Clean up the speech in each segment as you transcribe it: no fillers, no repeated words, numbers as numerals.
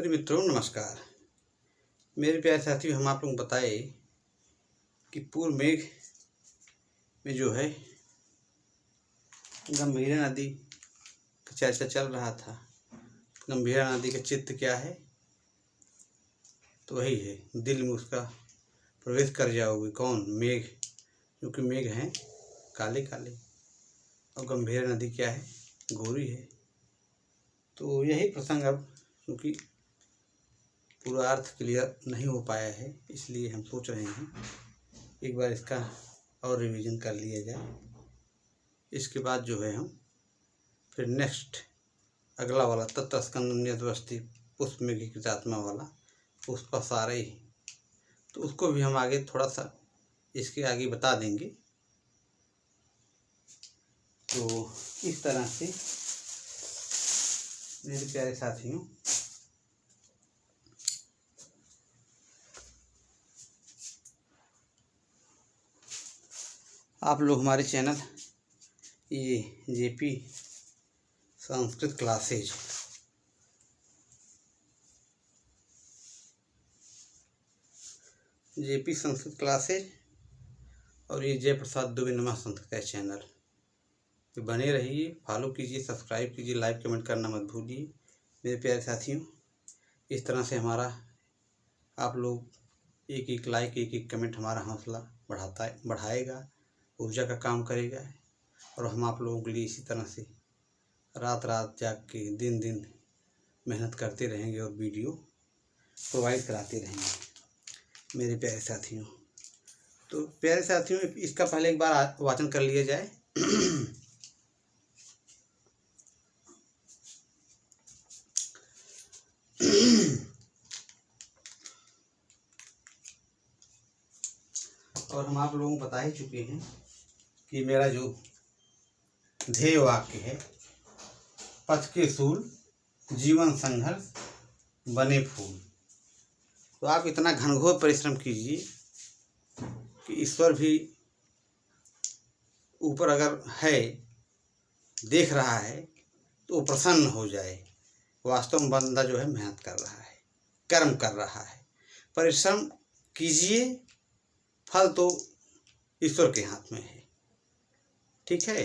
प्रिय मित्रों नमस्कार। मेरे प्यारे साथियों, हम आप लोगों को बताए कि पूर्व मेघ में जो है गंभीरा नदी का चर्चा चल रहा था। गंभीरा नदी का चित्र क्या है? तो वही है, दिल में उसका प्रवेश कर जाओगे। कौन? मेघ। क्योंकि मेघ हैं काले काले और गंभीरा नदी क्या है? गोरी है। तो यही प्रसंग अब क्योंकि पूरा अर्थ क्लियर नहीं हो पाया है, इसलिए हम सोच रहे हैं एक बार इसका और रिवीजन कर लिया जाए। इसके बाद जो है हम फिर नेक्स्ट अगला वाला तत्स्कंदन्यद्वस्ति पुष्पमेघकृतात्मा वाला पुष्पसारे, तो उसको भी हम आगे थोड़ा सा इसके आगे बता देंगे। तो इस तरह से मेरे प्यारे साथियों, आप लोग हमारे चैनल ये जेपी संस्कृत क्लासेज और ये जयप्रसाद दुबे नमा संस्कृत का चैनल पे बने रहिए। फॉलो कीजिए, सब्सक्राइब कीजिए, लाइक कमेंट करना मत भूलिए। मेरे प्यारे साथियों, इस तरह से हमारा आप लोग एक एक लाइक एक एक कमेंट हमारा हौसला बढ़ाएगा, ऊर्जा का काम करेगा और हम आप लोगों के लिए इसी तरह से रात रात जाग के दिन दिन मेहनत करते रहेंगे और वीडियो प्रोवाइड कराते रहेंगे मेरे प्यारे साथियों। तो प्यारे साथियों, इसका पहले एक बार वाचन कर लिया जाए। और हम आप लोगों को बता ही चुके हैं कि मेरा जो ध्येय वाक्य है, पथ के सूल जीवन संघर्ष बने फूल। तो आप इतना घनघोर परिश्रम कीजिए कि ईश्वर भी ऊपर अगर है, देख रहा है, तो प्रसन्न हो जाए। वास्तव में बंदा जो है मेहनत कर रहा है, कर्म कर रहा है, परिश्रम कीजिए, फल तो ईश्वर के हाथ में है। ठीक है,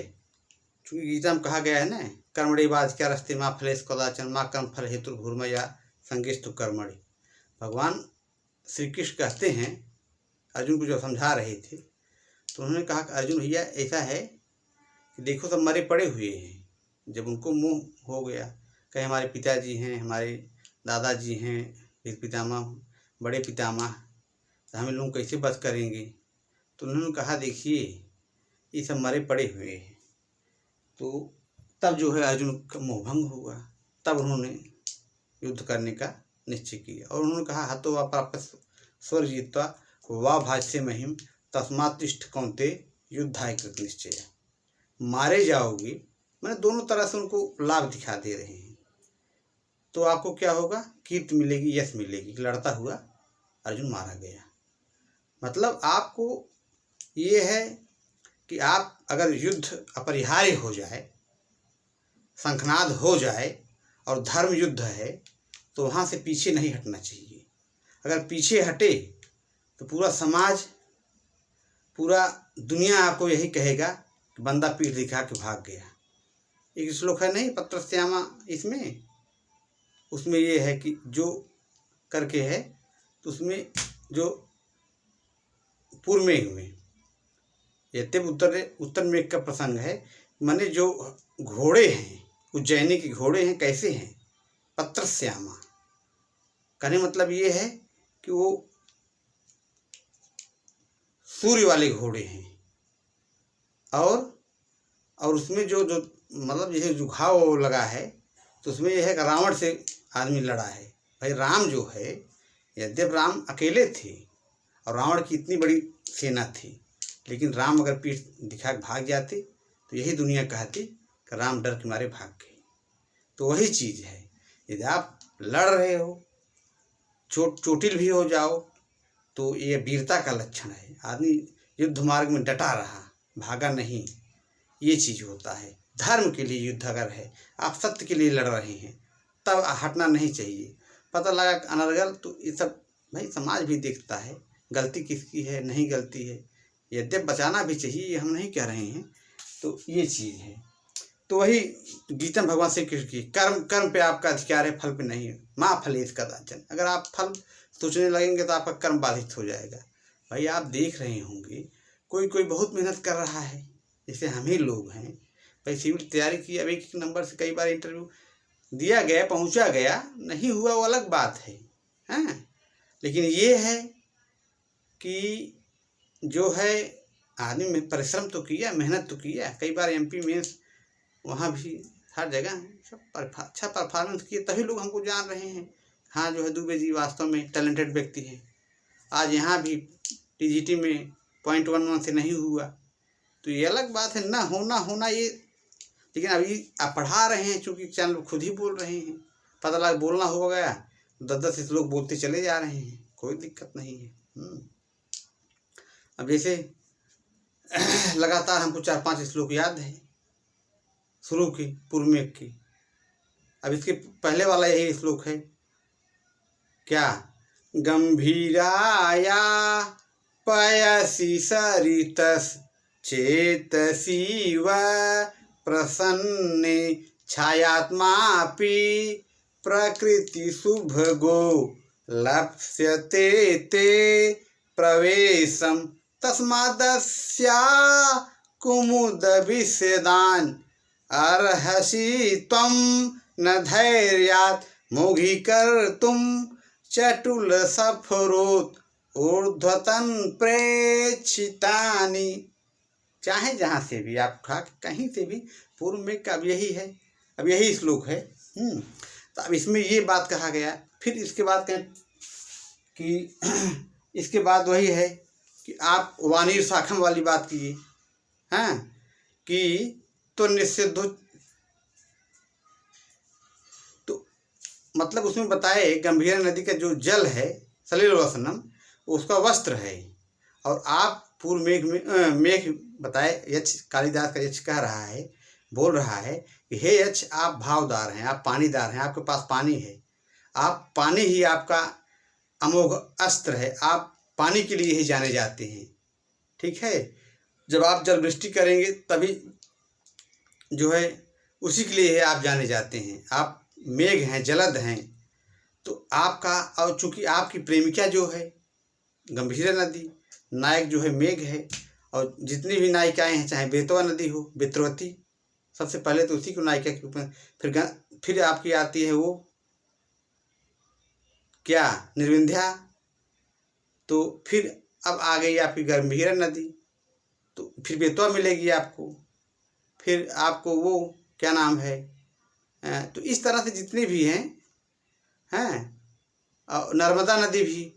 क्योंकि गीता में कहा गया है ना, कर्मणि वाधिका रस्ते माँ फलेश कदाचन माँ कर्म फल हेतु भूर्मया संगेस्तु कर्मणि। भगवान श्री कृष्ण कहते हैं अर्जुन को, जो समझा रहे थे, तो उन्होंने कहा कि अर्जुन भैया ऐसा है कि देखो सब मरे पड़े हुए हैं। जब उनको मोह हो गया, कहीं हमारे पिताजी हैं, हमारे दादाजी हैं, फिर पितामह, बड़े पितामह, तो हम लोग कैसे बच करेंगे? तो उन्होंने कहा देखिए ये सब मरे पड़े हुए हैं। तो तब जो है अर्जुन का मोहभंग हुआ, तब उन्होंने युद्ध करने का निश्चय किया और उन्होंने कहा हतो वा प्राप्त स्वर्ग जीत्वा वा भाष्य महिम तस्मात्तिष्ठ कौन्तेय युद्धाय कृत निश्चय। मारे जाओगे, मैंने दोनों तरह से उनको लाभ दिखा दे रहे हैं। तो आपको क्या होगा? कीर्ति मिलेगी, यश मिलेगी। लड़ता हुआ अर्जुन मारा गया। मतलब आपको ये है कि आप अगर युद्ध अपरिहार्य हो जाए, शंखनाद हो जाए और धर्म युद्ध है, तो वहाँ से पीछे नहीं हटना चाहिए। अगर पीछे हटे तो पूरा समाज, पूरा दुनिया आपको यही कहेगा कि बंदा पीठ दिखा के भाग गया। एक श्लोक है नहीं पत्रस्यामा, इसमें उसमें ये है कि जो करके है, तो उसमें जो पूर्व मेघ में यद्यप उत्तर मेघ का प्रसंग है, माने जो घोड़े हैं, उज्जैनी के घोड़े हैं, कैसे हैं? पत्रस्यामा। कहने मतलब ये है कि वो सूर्य वाले घोड़े हैं। और उसमें जो जो मतलब जैसे जो घाव लगा है, तो उसमें यह है कि रावण से आदमी लड़ा है। भाई राम जो है, यद्यप राम अकेले थे और रावण की इतनी बड़ी सेना थी, लेकिन राम अगर पीठ दिखा के भाग जाते तो यही दुनिया कहती कि राम डर के मारे भाग गए। तो वही चीज़ है, यदि आप लड़ रहे हो, चोटिल भी हो जाओ, तो ये वीरता का लक्षण है। आदमी युद्ध मार्ग में डटा रहा, भागा नहीं, ये चीज़ होता है। धर्म के लिए युद्ध अगर है, आप सत्य के लिए लड़ रहे हैं, तब हटना नहीं चाहिए। पता लगा अनर्गल, तो ये सब भाई समाज भी देखता है गलती किसकी है, नहीं गलती है, यद्यप बचाना भी चाहिए, ये हम नहीं कह रहे हैं। तो ये चीज़ है। तो वही गीता में भगवान श्री कृष्ण की कर्म पे आपका अधिकार है, फल पे नहीं है। माँ फलेश कदाचन, अगर आप फल सोचने लगेंगे तो आपका कर्म बाधित हो जाएगा। भाई आप देख रहे होंगे कोई बहुत मेहनत कर रहा है, जैसे हम ही लोग हैं भाई, सिविल तैयारी की, अब एक नंबर से कई बार इंटरव्यू दिया गया, पहुंचा गया, नहीं हुआ वो अलग बात है, हैं। लेकिन ये है कि जो है आदमी में परिश्रम तो किया, मेहनत तो किया, कई बार MP मेंस वहाँ भी हर जगह सब अच्छा परफॉर्मेंस किए, तभी लोग हमको जान रहे हैं। हाँ जो है दुबे जी वास्तव में टैलेंटेड व्यक्ति हैं। आज यहाँ भी TGT में 0.11 से नहीं हुआ, तो ये अलग बात है, ना होना ये। लेकिन अभी आप पढ़ा रहे हैं, चूँकि चैनल खुद ही बोल रहे हैं, पता लगा बोलना हो गया, 10-10 लोग बोलते चले जा रहे हैं, कोई दिक्कत नहीं है। अब जैसे लगातार हमको 4-5 श्लोक याद है शुरू की पूर्व में की। अब इसके पहले वाला यही श्लोक है, क्या? गंभीराया पयसि सरितस् चेतसि व प्रसन्ने छायात्मापि प्रकृति शुभगो लप्स्यते ते प्रवेशम तस्मादस्या कुमुद विषेदान अर्हसि त्वं न धैर्यात् मोघीकर्तुं चटुल सफरोत् ऊर्ध्वतन प्रेक्षितानि। चाहे जहाँ से भी आप उठा कहीं से भी पूर्व में का अब यही है, अब यही श्लोक है। तो अब इसमें ये बात कहा गया, फिर इसके बाद कहें कि इसके बाद वही है कि आप वाणी शाखम वाली बात कीजिए, हाँ, कि तो निषिद्ध, तो मतलब उसमें बताए गंभीर नदी का जो जल है सलिल वसनम, उसका वस्त्र है। और आप पूर्व मेघ बताए, यक्ष कालिदास का यक्ष कह रहा है, बोल रहा है कि हे यक्ष आप भावदार हैं, आप पानीदार हैं, आपके पास पानी है, आप पानी ही आपका अमोघ अस्त्र है, आप पानी के लिए ही जाने जाते हैं। ठीक है, जब आप जल वृष्टि करेंगे तभी जो है उसी के लिए आप जाने जाते हैं, आप मेघ हैं, जलद हैं। तो आपका, और चूंकि आपकी प्रेमिका जो है गंभीरा नदी, नायक जो है मेघ है, और जितनी भी नायिकाएं हैं, चाहे बेतवा नदी हो, बेत्रवती, सबसे पहले तो उसी को नायिका के ऊपर, फिर आपकी आती है वो क्या, निर्विंध्या, तो फिर अब आ गई आपकी गंभीरा नदी, तो फिर बेतवा मिलेगी आपको, फिर आपको वो क्या नाम है, तो इस तरह से जितने भी हैं नर्मदा नदी भी,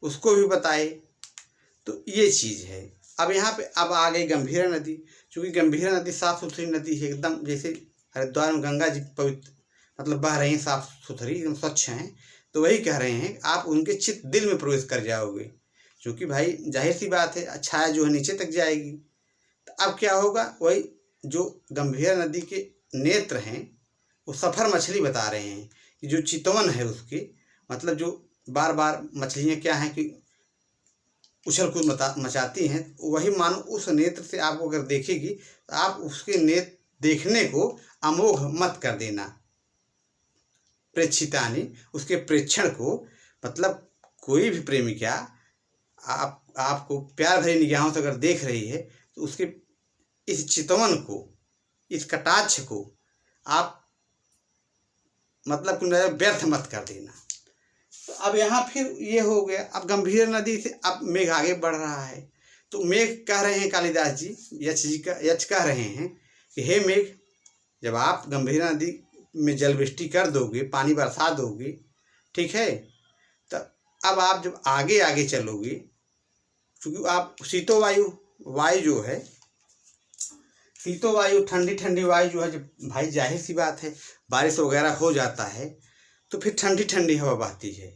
उसको भी बताए। तो ये चीज़ है। अब यहाँ पे अब आ गई गंभीरा नदी, क्योंकि गंभीरा नदी साफ़ सुथरी नदी है, एकदम जैसे हरिद्वार में गंगा जी पवित्र मतलब बह रही हैं, साफ़ सुथरी, एकदम स्वच्छ हैं। तो वही कह रहे हैं आप उनके चित्त दिल में प्रवेश कर जाओगे, क्योंकि भाई जाहिर सी बात है छाया जो है नीचे तक जाएगी। तो अब क्या होगा, वही जो गंभीरा नदी के नेत्र हैं वो सफ़र मछली बता रहे हैं कि जो चितवन है उसके, मतलब जो बार बार मछलियाँ क्या हैं कि उछल कूद मचाती हैं, वही मानो उस नेत्र से आपको अगर देखेगी तो आप उसके नेत्र देखने को अमोघ मत कर देना। प्रेक्षितानि, उसके प्रेक्षण को, मतलब कोई भी प्रेमिका आपको प्यार भरी निगाहों से अगर देख रही है तो उसके इस चितवन को, इस कटाक्ष को आप मतलब व्यर्थ मत कर देना। तो अब यहाँ फिर ये हो गया, अब गंभीर नदी से अब मेघ आगे बढ़ रहा है। तो मेघ कह रहे हैं कालिदास जी, यक्ष कह रहे हैं कि हे मेघ, जब आप गंभीर नदी में जल वृष्टि कर दोगे, पानी बरसा दोगे, ठीक है, तो अब आप जब आगे आगे चलोगे, क्योंकि आप शीतो वायु जो है, शीतो वायु ठंडी ठंडी वायु जो है, जब भाई जाहिर सी बात है बारिश वगैरह हो जाता है तो फिर ठंडी ठंडी हवा बहती है।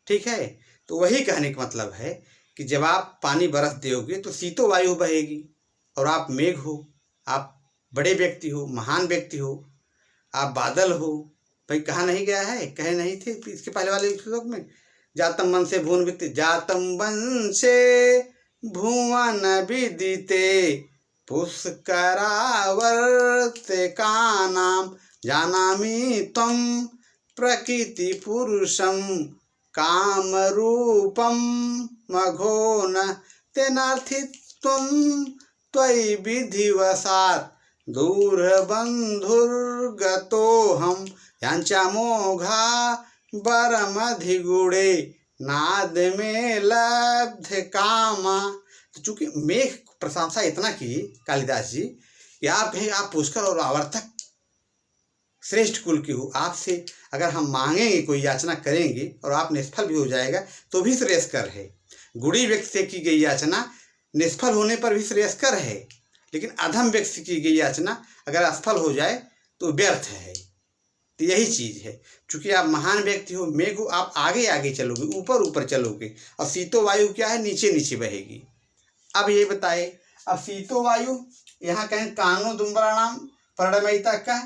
ठीक है, तो वही कहने का मतलब है कि जब आप पानी बरस दोगे तो शीतो वायु बहेगी, और आप मेघ हो, आप बड़े व्यक्ति हो, महान व्यक्ति हो, आप बादल हो, भाई कहा नहीं गया है, कहे नहीं थे इसके पहले वाले श्लोक में, जातम मन से भुवन विदिते, जातम वन से भुवन विदिते पुष्करावर्ते कानाम जानामि त्वं प्रकृति पुरुषम काम रूपम मघोन तेनार्थित्वं त्वयि विधिवशात् दूरबन्धुर्गतोऽहं यांचामोघा वरमधिगुणे नाद में लब्ध कामा। तो चूंकि मेघ प्रशंसा इतना की कालिदास जी कि आप हैं, आप पुष्कर और आवर्तक श्रेष्ठ कुल की हो, आपसे अगर हम मांगेंगे कोई याचना करेंगे और आप निष्फल भी हो जाएगा तो भी श्रेयस्कर है। गुणी व्यक्ति से की गई याचना निष्फल होने पर भी श्रेयस्कर है, लेकिन अधम व्यक्ति से की गई याचना अगर असफल हो जाए तो व्यर्थ है। तो यही चीज़ है, चूँकि आप महान व्यक्ति हो, मेघ हो, आप आगे आगे चलोगे, ऊपर ऊपर चलोगे, और शीतो वायु क्या है, नीचे नीचे बहेगी। अब ये बताए, अब शीतो वायु यहाँ कहें कानो दुम्बराणाम परिणमयिता का,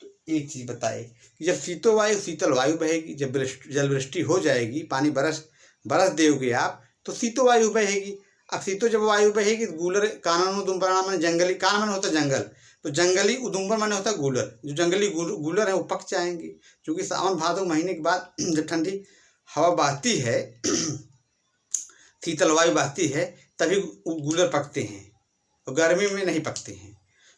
तो एक चीज़ बताए कि जब शीतो वायु शीतल वायु बहेगी, जब जल वृष्टि हो जाएगी, पानी बरस दोगे आप, तो शीतो वायु बहेगी। अब शीतो जब वायु बहेगी तो गूलर काननो दुम्बराणाम माने जंगली, कान माने होता जंगल, तो जंगली उदुम्बर माने होता गूलर, जो जंगली गूलर है वो पक जाएंगे, क्योंकि सावन भादो महीने के बाद जब ठंडी हवा बहती है, शीतल वायु बहती है, तभी गूलर पकते हैं, और गर्मी में नहीं पकते हैं।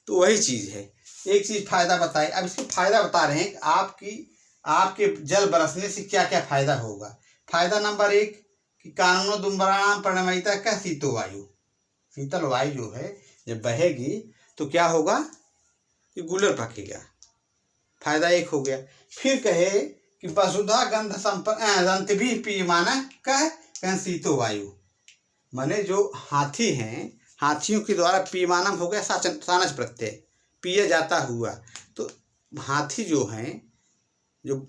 तो वही चीज़ है। एक चीज़ फ़ायदा बताए, अब इसको फ़ायदा बता रहे हैं कि आपके जल बरसने से क्या क्या फ़ायदा होगा। फ़ायदा नंबर 1 कि कानूनो दुम्बराणाम परिणमयिता का शीतो वायु, शीतल वायु जो है जब बहेगी तो क्या होगा कि गूलर पकेगा, फायदा 1 हो गया। फिर कहे कि वसुधा गंध संपन्न भी पीयमाना कह शीतो वायु, माने जो हाथी हैं, हाथियों के द्वारा पीयमानम हो गया सानस प्रत्यय, पिया जाता हुआ। तो हाथी जो हैं, जो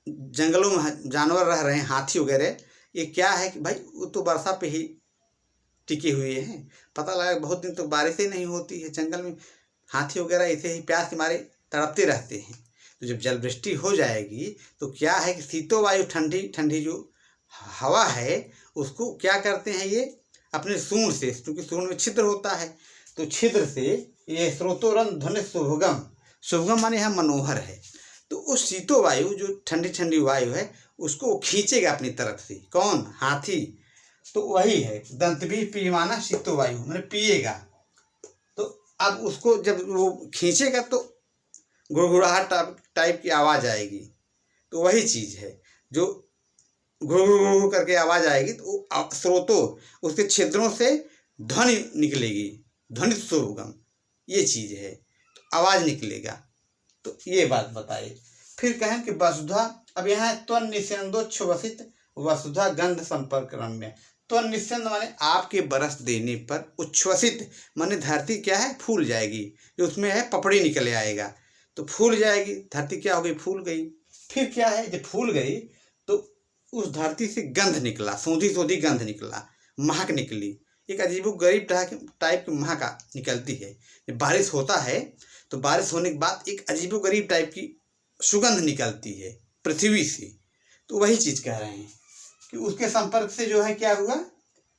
जंगलों में जानवर रह रहे हैं, हाथी वगैरह, ये क्या है कि भाई वो तो वर्षा पे ही टिके हुए हैं, पता लगा बहुत दिन तो बारिश ही नहीं होती है, जंगल में हाथी वगैरह ऐसे ही प्यास के मारे तड़पते रहते हैं। तो जब जल वृष्टि हो जाएगी तो क्या है कि शीतो वायु ठंडी ठंडी जो हवा है उसको क्या करते हैं, ये अपने सूंड से, क्योंकि सूंड में छिद्र होता है, तो छिद्र से ये स्रोतोरन ध्वनि शुभगम, शुभगम माने यहाँ मनोहर है, तो उस शीतो वायु जो ठंडी ठंडी वायु है उसको खींचेगा अपनी तरफ से। कौन? हाथी। तो वही है दंत भी पीमाना शीतो वायु, मैंने पिएगा। तो अब उसको जब वो खींचेगा तो गुड़गुड़ाहट टाइप की आवाज़ आएगी, तो वही चीज़ है, जो गुड़ करके आवाज़ आएगी तो स्रोतों उसके छिद्रों से ध्वनि निकलेगी, ध्वनि शुभगम, ये चीज़ है, तो आवाज़ निकलेगा। तो ये बात बताए। फिर कहें कि वसुधा, अब यहाँ त्वन निस्यंदोच्छ्वसित वसुधा गंध संपर्क रम्य। त्वन निस्यंद माने आपके बरस देने पर, उच्छ्वसित माने धरती क्या है, फूल जाएगी, जो उसमें है पपड़ी निकले आएगा, तो फूल जाएगी धरती, क्या हो गई, फूल गई। फिर क्या है, जब फूल गई तो उस धरती से गंध निकला, सोंधी सोंधी गंध निकला, महक निकली, एक अजीबोगरीब टाइप की महक निकलती है। जब बारिश होता है तो बारिश होने के बाद एक अजीबोगरीब टाइप की सुगंध निकलती है पृथ्वी से। तो वही चीज़ कह रहे हैं कि उसके संपर्क से जो है क्या हुआ,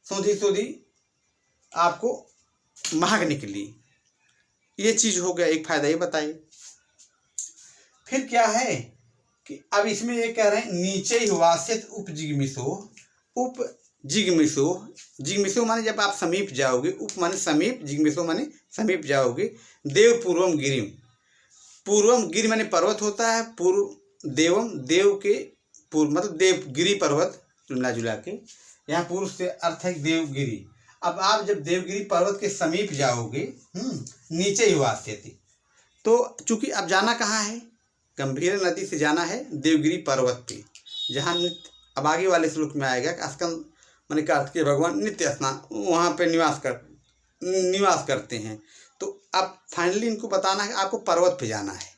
सोंधी सोंधी आपको महक निकली, ये चीज़ हो गया, एक फायदा ये बताइए। फिर क्या है कि अब इसमें ये कह रहे हैं नीचे ही वास्यत उपजिग्मिषो, उपजिग्मिषो, जिग्मिषो माने जब आप समीप जाओगे, उप माने समीप, जिग्मिषो माने समीप जाओगे। देव पूर्वम गिरिम, पूर्वम गिरि माने पर्वत होता है, पूर्व देवम देव के पूर्व मतलब देवगिरी पर्वत मिला जुला के, यहाँ पूर्व से अर्थ है देवगिरी। अब आप जब देवगिरी पर्वत के समीप जाओगे, नीचे ही वास्यति, तो चूंकि अब जाना कहाँ है, गंभीर नदी से जाना है देवगिरी पर्वत पे, जहाँ नित्य, अब आगे वाले श्लोक में आएगा कि स्कंद माने कार्तिकेय भगवान नित्य स्नान वहाँ पे निवास करते हैं। तो अब फाइनली इनको बताना है आपको पर्वत पे जाना है।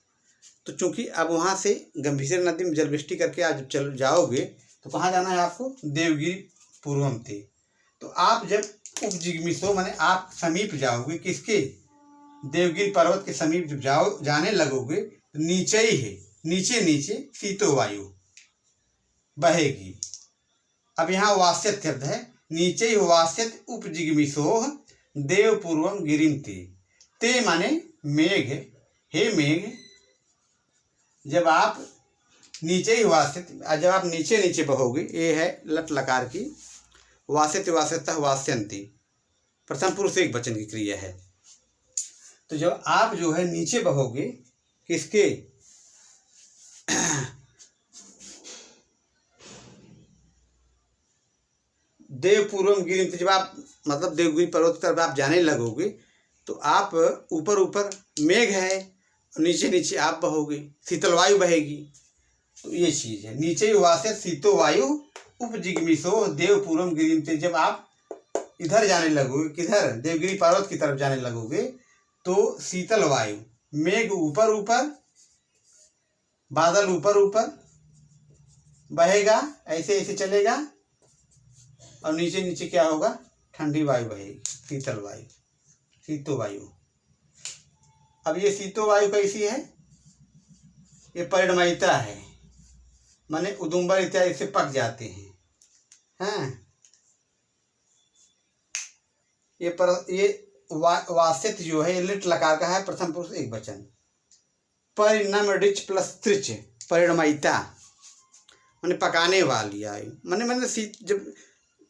तो चूंकि अब वहाँ से गंभीर नदी में जल वृष्टि करके आप जब चल जाओगे तो कहाँ जाना है आपको, देवगिरी पूर्वम थे। तो आप जब उपजिग्मिषो माने आप समीप जाओगे, किसके, देवगिरी पर्वत के समीप जब जाने लगोगे तो नीचे ही है, नीचे नीचे शीतो वायु बहेगी। अब यहाँ वास्यत शब्द है, नीचे ही वास्यत उपजिगमिषोः देव पूर्वम गिरिम ते माने मेघ, हे मेघ जब आप नीचे ही वास्यत, जब आप नीचे नीचे बहोगे, ये है लट लकार की वास्यत वास्यता वास्यंती, प्रथम पुरुष एक वचन की क्रिया है। तो जब आप जो है नीचे बहोगे किसके, देवपूर्वम गिरिम, जब आप मतलब देवगिरी पर्वत की तरफ आप जाने लगोगे तो आप ऊपर ऊपर मेघ है और नीचे नीचे आप बहोगे, शीतल वायु बहेगी। तो ये चीज़ है, नीचे ही वास्यत शीतो वायु उपजिगमिषोः देवपूर्वम गिरिम ते, जब आप इधर जाने लगोगे, किधर, देवगिरी पर्वत की तरफ जाने लगोगे तो शीतल वायु, मेघ ऊपर ऊपर, बादल ऊपर ऊपर बहेगा, ऐसे ऐसे चलेगा और नीचे नीचे क्या होगा, ठंडी वायु बहेगी, शीतल वायु, शीतो वायु। अब ये शीतो वायु कैसी है, ये परिणमयिता है, माने उदुम्बर इत्यादि से पक जाते हैं। हाँ, ये वास्यत जो है ये लिट लकार का है, प्रथम पुरुष एक वचन। परिणम रिच प्लस त्रिच, परिणमयिता माने पकाने वाली आयु, माने शीत, जब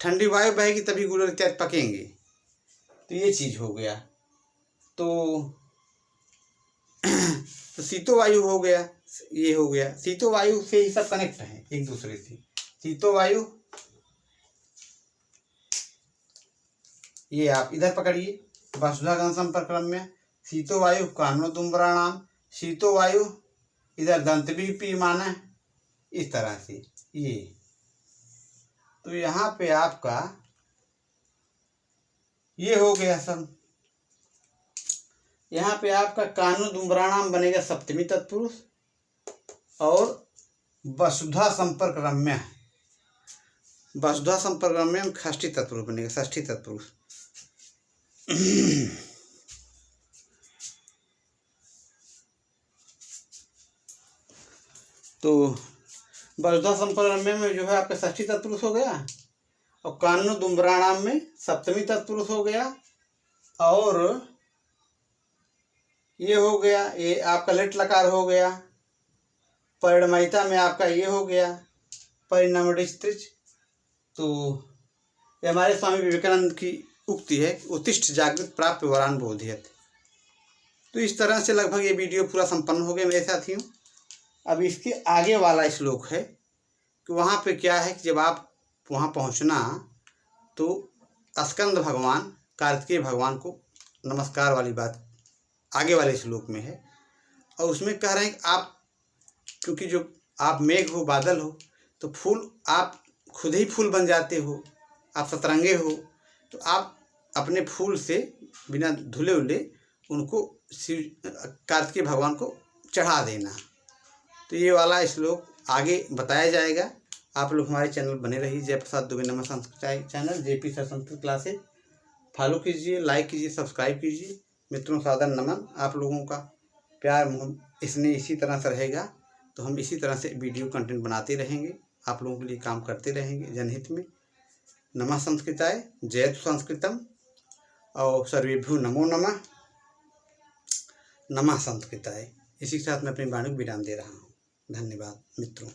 ठंडी वायु बहेगी तभी गुलर इत्यादि पकेंगे। तो ये चीज हो गया। तो शीतो वायु हो गया, ये हो गया, शीतो वायु से ही सब कनेक्ट है एक दूसरे से। शीतो वायु ये आप इधर पकड़िए, वसुधागम संपर्क्रम्य, शीतो वायु कान्वदुम्बराणाम, शीतो वायु इधर दंतभी माना, इस तरह से ये। तो यहाँ पे आपका ये हो गया सब। यहाँ पे आपका कान्वदुम्बराणाम बनेगा सप्तमी तत्पुरुष और वसुधा संपर्क रम्य, वसुधा संपर्क रम्य षष्ठी तत्पुरुष बनेगा, षष्ठी तत्पुरुष। तो वसुधा संपर्क रम्य में जो है आपका षष्ठी तत्पुरुष हो गया और कान्वदुम्बराणाम में सप्तमी तत्पुरुष हो गया और ये हो गया, ये आपका लिट लकार हो गया। परिणमयिता में आपका ये हो गया परिणमडिस्त्रिच। तो ये हमारे स्वामी विवेकानंद की उक्ति है, उत्तिष्ठ जागृत प्राप्य वरान बोधयत। तो इस तरह से लगभग ये वीडियो पूरा संपन्न हो गया मेरे साथियों। अब इसके आगे वाला श्लोक है कि वहाँ पे क्या है कि जब आप वहाँ पहुँचना तो स्कंद भगवान कार्तिकेय भगवान को नमस्कार वाली बात आगे वाले श्लोक में है। और उसमें कह रहे हैं कि आप, क्योंकि जो आप मेघ हो, बादल हो, तो फूल आप खुद ही फूल बन जाते हो, आप सतरंगे हो, तो आप अपने फूल से बिना धुले उले उनको शिव कार्तिकेय भगवान को चढ़ा देना। तो ये वाला श्लोक आगे बताया जाएगा। आप लोग हमारे चैनल बने रहिए, जयप्रसाद दुबे नमः Sanskrit channel JP sir Sanskrit classes follow कीजिए, लाइक कीजिए, सब्सक्राइब कीजिए। मित्रों सादर नमन। आप लोगों का प्यार इसमें इसी तरह से रहेगा तो हम इसी तरह से वीडियो कंटेंट बनाते रहेंगे, आप लोगों के लिए काम करते रहेंगे जनहित में। नमः संस्कृताय, जयतु संस्कृतम और सर्वेभ्यो नमो नमः। नमः संस्कृताय। इसी के साथ मैं अपनी वाणी को विराम दे रहा हूँ। धन्यवाद मित्रों।